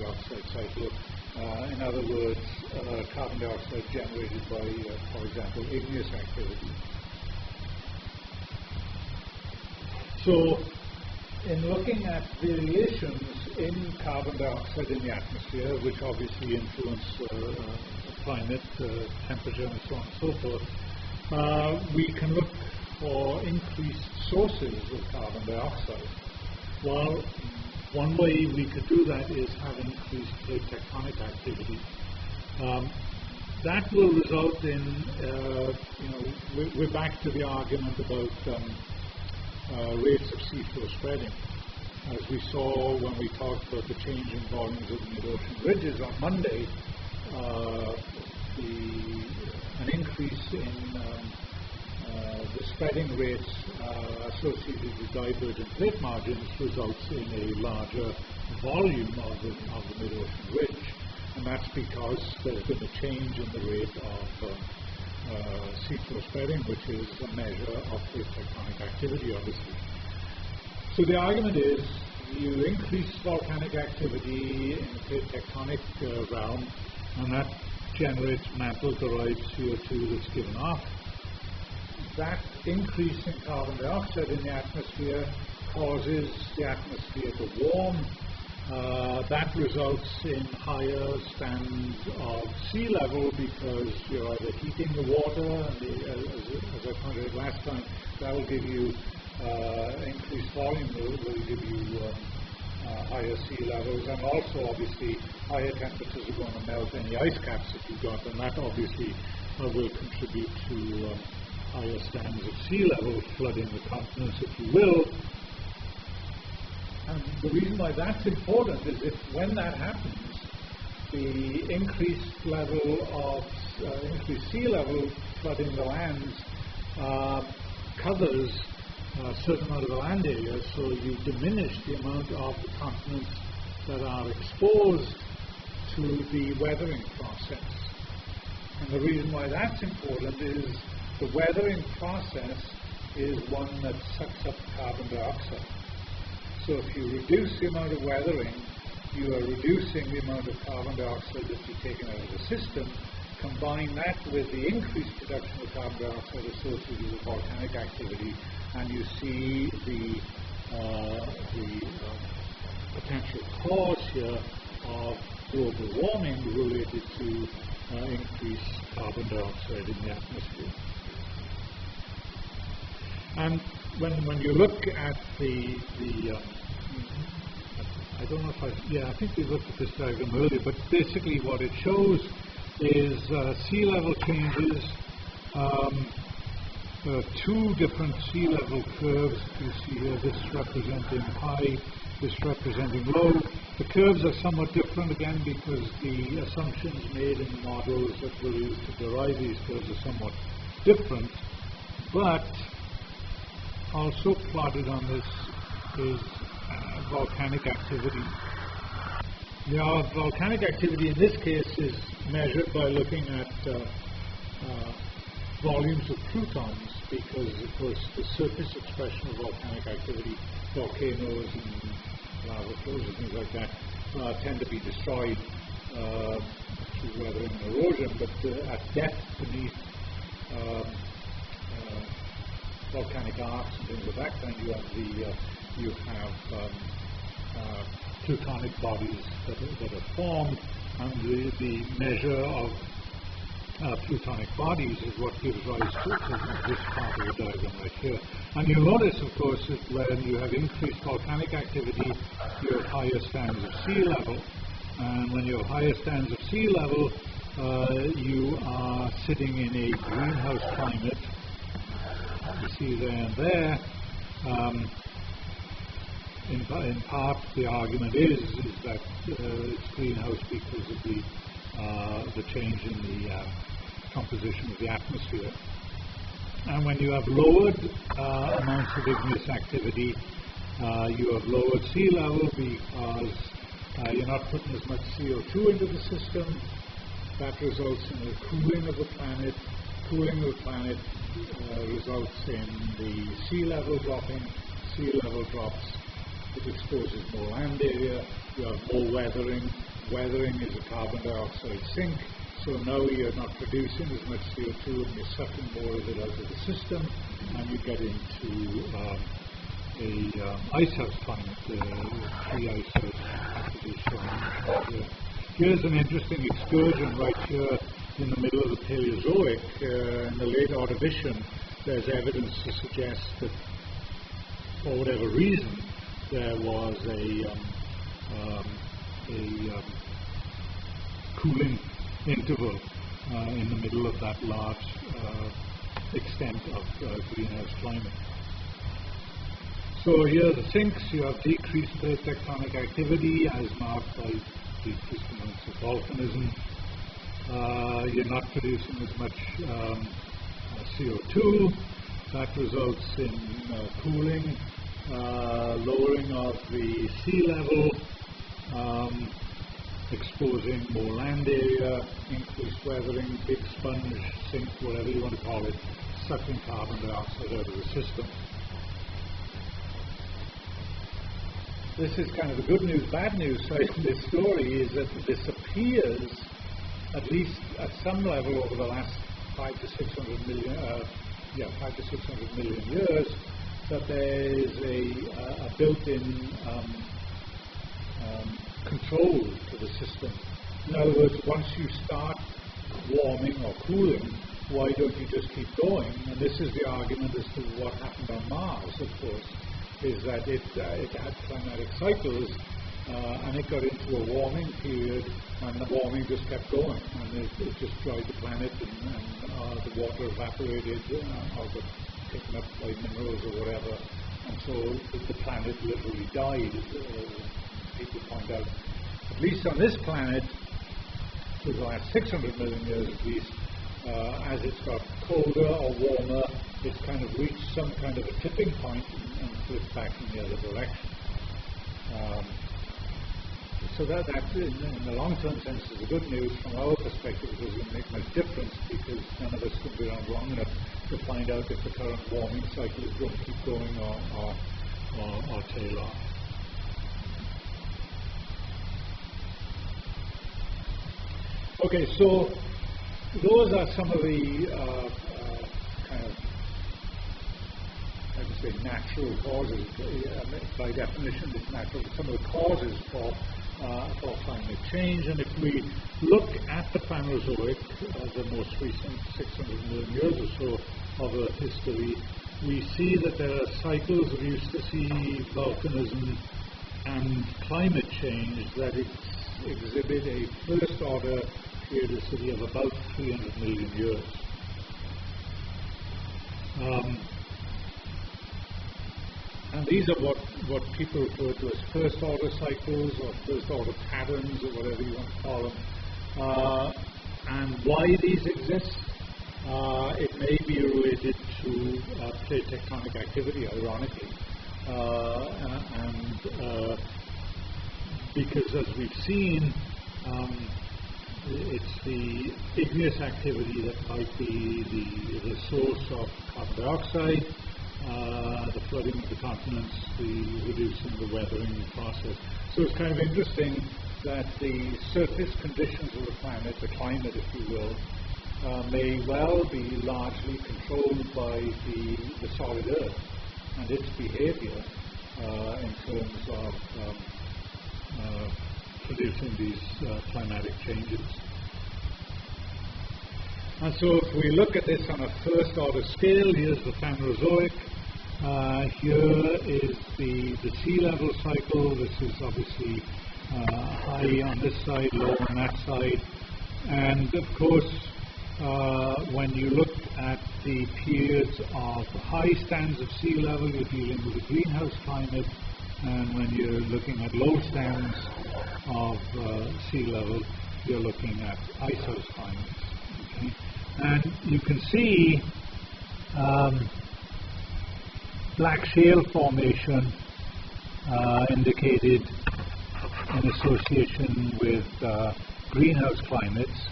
dioxide cycle. In other words, carbon dioxide generated by, for example, igneous activity. So, in looking at variations in carbon dioxide in the atmosphere, which obviously influence climate, temperature, and so on and so forth, we can look for increased sources of carbon dioxide. Well, one way we could do that is have increased plate tectonic activity. That will result in, we're back to the argument about rates of seafloor spreading. As we saw when we talked about the change in volumes of the mid-ocean ridges on Monday, an increase in the spreading rates associated with divergent plate margins results in a larger volume of the mid-ocean ridge. And that's because there's been a change in the rate of seafloor spreading, which is a measure of plate tectonic activity, obviously. So the argument is you increase volcanic activity in the plate tectonic realm, and that generates mantle-derived CO2 that's given off. That increase in carbon dioxide in the atmosphere causes the atmosphere to warm. That results in higher stands of sea level because you're either heating the water, and as I pointed out last time, that will give you increased volume, will give you higher sea levels, and also obviously higher temperatures are going to melt any ice caps that you've got, and that obviously will contribute to higher stands of sea level, flooding the continents, if you will. And the reason why that's important is if when that happens, the increased sea level flooding the lands covers a certain amount of the land area, so you diminish the amount of the continents that are exposed to the weathering process. And the reason why that's important is the weathering process is one that sucks up carbon dioxide. So if you reduce the amount of weathering, you are reducing the amount of carbon dioxide that you're taking out of the system. Combine that with the increased production of carbon dioxide associated with volcanic activity, and you see the potential cause here of global warming related to increased carbon dioxide in the atmosphere. And when you look at I don't know if I think we looked at this diagram earlier, but basically what it shows is sea level changes. There are two different sea level curves you see here, this representing high, this representing low. The curves are somewhat different again because the assumptions made in the models that were used to derive these curves are somewhat different, but also plotted on this is volcanic activity. Now, volcanic activity in this case is measured by looking at volumes of protons, because of course the surface expression of volcanic activity, volcanoes and lava flows and things like that, tend to be destroyed through weathering and erosion, but at depth beneath volcanic arcs and things of that kind, you have plutonic bodies that are formed, and the measure of plutonic bodies is what gives rise to this part of the diagram right here. And you'll notice, of course, that when you have increased volcanic activity, you have higher stands of sea level. And when you have higher stands of sea level, you are sitting in a greenhouse climate. You see there and there. In part, the argument is that it's greenhouse because of the change in the composition of the atmosphere. And when you have lowered amounts of igneous activity, you have lowered sea level because you're not putting as much CO2 into the system. That results in the cooling of the planet. Cooling of the planet results in the sea level dropping. Sea level drops. It exposes more land area. you have more weathering. Weathering is a carbon dioxide sink, so now you're not producing as much CO2 and you're sucking more of it out of the system, and you get into ice house climate, pre-ice house activity. Here's an interesting excursion right here in the middle of the Paleozoic. In the late Ordovician, there's evidence to suggest that for whatever reason there was a cooling interval in the middle of that large extent of greenhouse climate. So here are the sinks. You have decreased plate tectonic activity as marked by decreased amounts of volcanism. You're not producing as much CO2. That results in cooling, lowering of the sea level, exposing more land area, increased weathering, big sponge sink, whatever you want to call it, sucking carbon dioxide out of the system. This is kind of the good news, bad news side of this story, is that this appears, at least at some level over the last 500 to 600 million years, that there is a built-in control to the system. In other words, once you start warming or cooling, why don't you just keep going? And this is the argument as to what happened on Mars, of course, is that it had climatic cycles, and it got into a warming period, and the warming just kept going, and it just dried the planet, and the water evaporated, or got taken up by minerals or whatever, and so the planet literally died. People point out, at least on this planet, for the last 600 million years at least, as it's got colder or warmer, it's kind of reached some kind of a tipping point and flipped back in the other direction. So that in the long-term sense is the good news. From our perspective, it doesn't make much difference because none of us can be around long enough to find out if the current warming cycle is going to keep going or tail off. Okay, so those are some of the kind of, like I say, natural causes. By definition, it's natural. Some of the causes for climate change. And if we look at the Phanerozoic, the most recent 600 million years or so of Earth history, we see that there are cycles of Eustace, volcanism, and climate change that exhibit a first-order periodicity of about 300 million years. And these are what people refer to as first-order cycles or first-order patterns or whatever you want to call them. And why these exist? It may be related to plate tectonic activity, ironically. And because, as we've seen, it's the igneous activity that might be the source of carbon dioxide, the flooding of the continents, the reducing the weathering process. So it's kind of interesting that the surface conditions of the planet, the climate, if you will, may well be largely controlled by the solid Earth and its behavior in terms of producing these climatic changes. And so if we look at this on a first order scale, here's the Phanerozoic. Here is the sea level cycle. This is obviously high on this side, low on that side. And of course, when you look at the periods of high stands of sea level, you're dealing with a greenhouse climate. And when you're looking at low stands of sea level, you're looking at ice house climates. Okay? And you can see black shale formation indicated in association with greenhouse climates.